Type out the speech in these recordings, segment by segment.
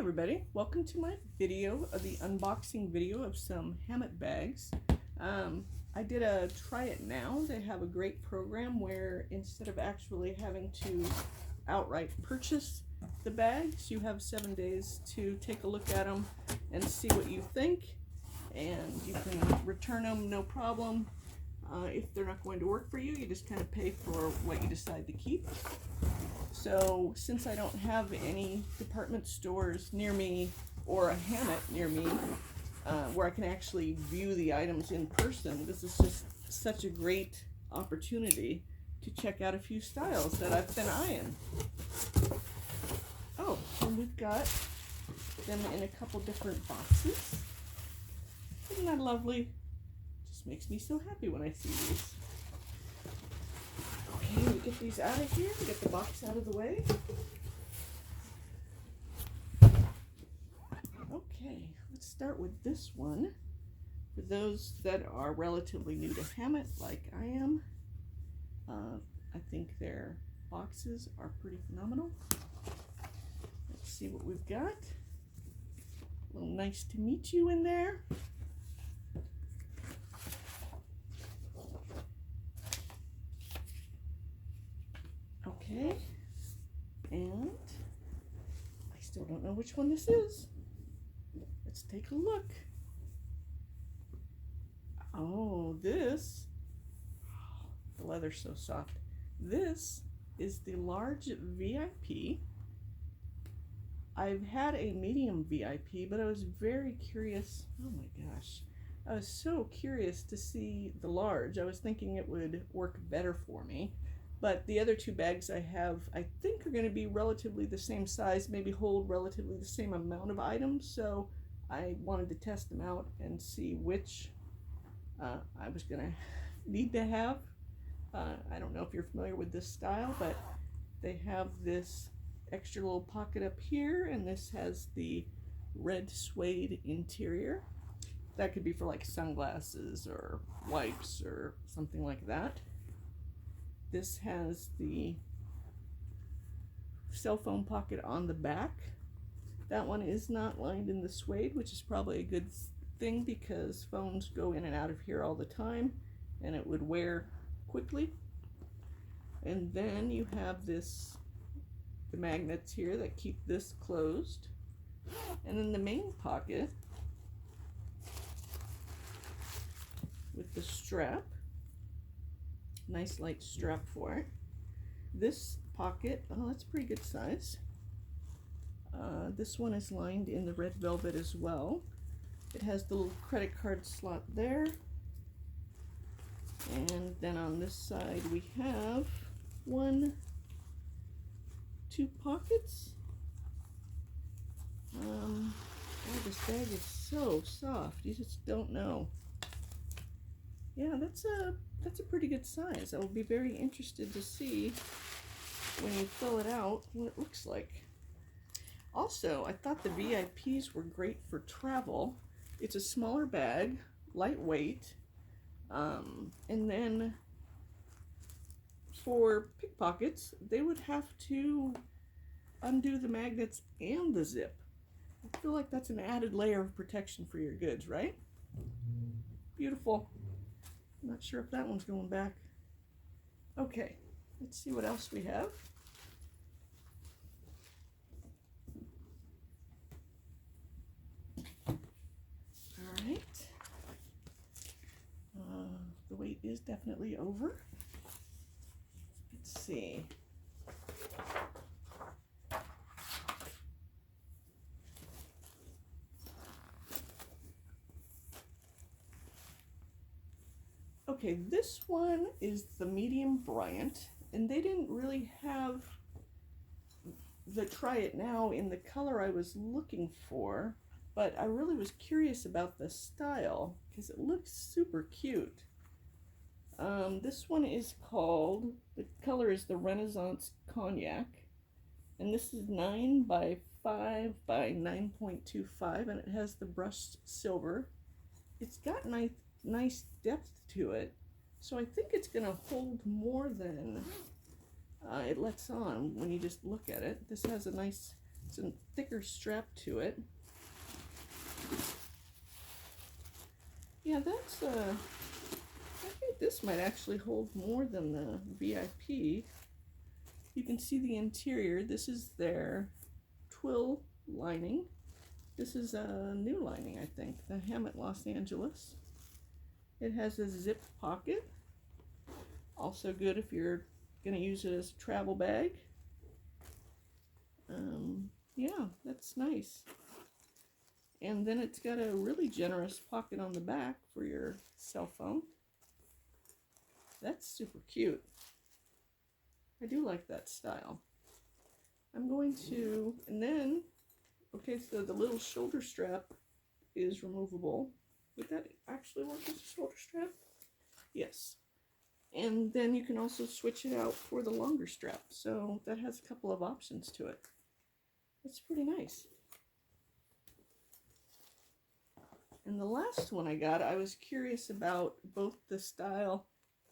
everybody, welcome to my video of the unboxing video of some Hammitt bags. I did a try it now. They have a great program where instead of actually having to outright purchase the bags, you have 7 days to take a look at them and see what you think, and you can return them no problem. If they're not going to work for you, you just kind of pay for what you decide to keep. So since I don't have any department stores near me or a Hammitt near me where I can actually view the items in person, this is just such a great opportunity to check out a few styles that I've been eyeing. Oh, and we've got them in a couple different boxes. Isn't that lovely? Just makes me so happy when I see these. Okay, we get these out of here, we get the box out of the way. Okay, let's start with this one. For those that are relatively new to Hammitt, like I am, I think their boxes are pretty phenomenal. Let's see what we've got. A little nice to meet you in there. Okay, and I still don't know which one this is. Let's take a look. Oh, the leather's so soft. This is the large VIP. I've had a medium VIP, but I was very curious. Oh my gosh. I was so curious to see the large. I was thinking it would work better for me. But the other two bags I have, I think, are going to be relatively the same size, maybe hold relatively the same amount of items. So I wanted to test them out and see which I was going to need to have. I don't know if you're familiar with this style, but they have this extra little pocket up here, and this has the red suede interior. That could be for like sunglasses or wipes or something like that. This has the cell phone pocket on the back. That one is not lined in the suede, which is probably a good thing because phones go in and out of here all the time and it would wear quickly. And then you have the magnets here that keep this closed. And then the main pocket with the strap. Nice light strap for it. This pocket, oh, that's a pretty good size. This one is lined in the red velvet as well. It has the little credit card slot there. And then on this side we have two pockets. Oh, this bag is so soft, you just don't know. Yeah, that's a pretty good size. I will be very interested to see when you fill it out what it looks like. Also, I thought the VIPs were great for travel. It's a smaller bag, lightweight, and then for pickpockets, they would have to undo the magnets and the zip. I feel like that's an added layer of protection for your goods, right? Beautiful. I'm not sure if that one's going back. Okay, let's see what else we have. All right. The wait is definitely over. Let's see. Okay, this one is the medium Bryant, and they didn't really have the Try It Now in the color I was looking for, but I really was curious about the style because it looks super cute. This one is called, the color is the Renaissance Cognac, and this is 9 by 5 by 9.25, and it has the brushed silver. It's got nice depth to it, so I think it's going to hold more than it lets on when you just look at it. This has a nice It's a thicker strap to it. Yeah, that's I think this might actually hold more than the VIP. You can see the interior. This is their twill lining. This is a new lining, I think, the Hammitt Los Angeles. It has a zip pocket. Also good if you're going to use it as a travel bag. Yeah, that's nice. And then it's got a really generous pocket on the back for your cell phone. That's super cute. I do like that style. I'm going to, and then, okay, so the little shoulder strap is removable. Would that actually work as a shoulder strap? Yes. And then you can also switch it out for the longer strap. So that has a couple of options to it. That's pretty nice. And the last one I got, I was curious about both the style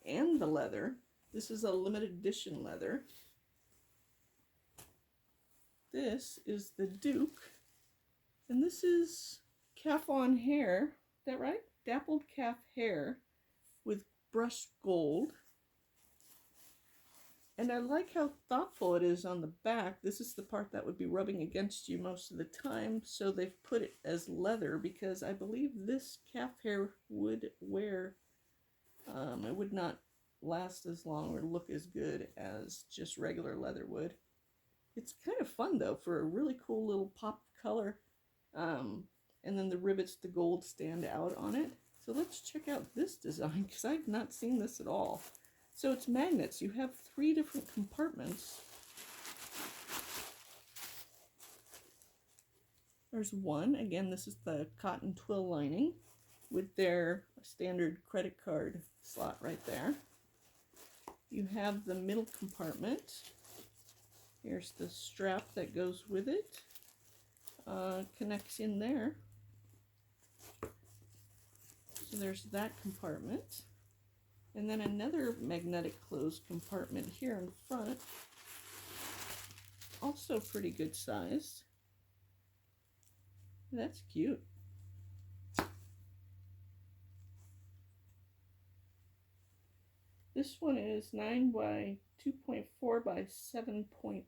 and the leather. This is a limited edition leather. This is the Duke. And this is calf on hair. Is that right? Dappled calf hair with brushed gold. And I like how thoughtful it is on the back. This is the part that would be rubbing against you most of the time. So they've put it as leather because I believe this calf hair would wear, it would not last as long or look as good as just regular leather would. It's kind of fun though for a really cool little pop of color. And then the rivets, the gold stand out on it. So let's check out this design because I've not seen this at all. So it's magnets. You have 3 different compartments. There's one. Again, this is the cotton twill lining with their standard credit card slot right there. You have the middle compartment. Here's the strap that goes with it. Connects in there. So there's that compartment. And then another magnetic closed compartment here in front. Also pretty good sized. That's cute. This one is 9 by 2.4 by 7.5.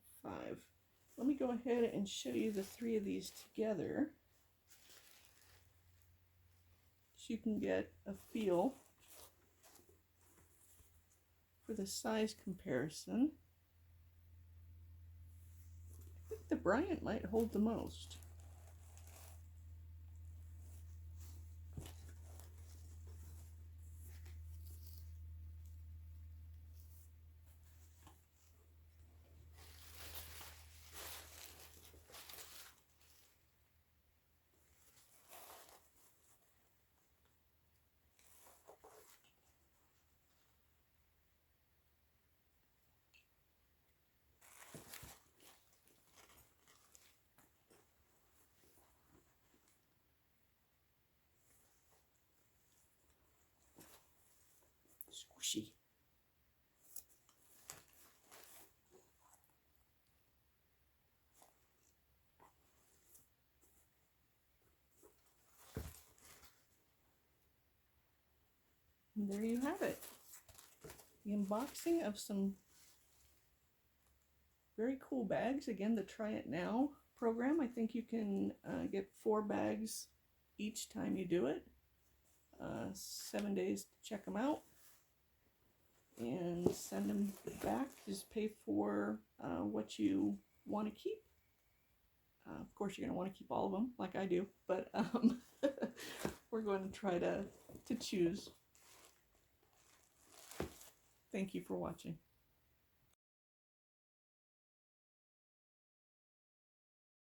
Let me go ahead and show you the 3 of these together so you can get a feel for the size comparison. I think the Bryant might hold the most. Squishy. And there you have it. The unboxing of some very cool bags. Again, the Try It Now program. I think you can get 4 bags each time you do it. 7 days to check them out. And send them back. Just pay for what you want to keep. Of course, you're going to want to keep all of them, like I do. But we're going to try to choose. Thank you for watching.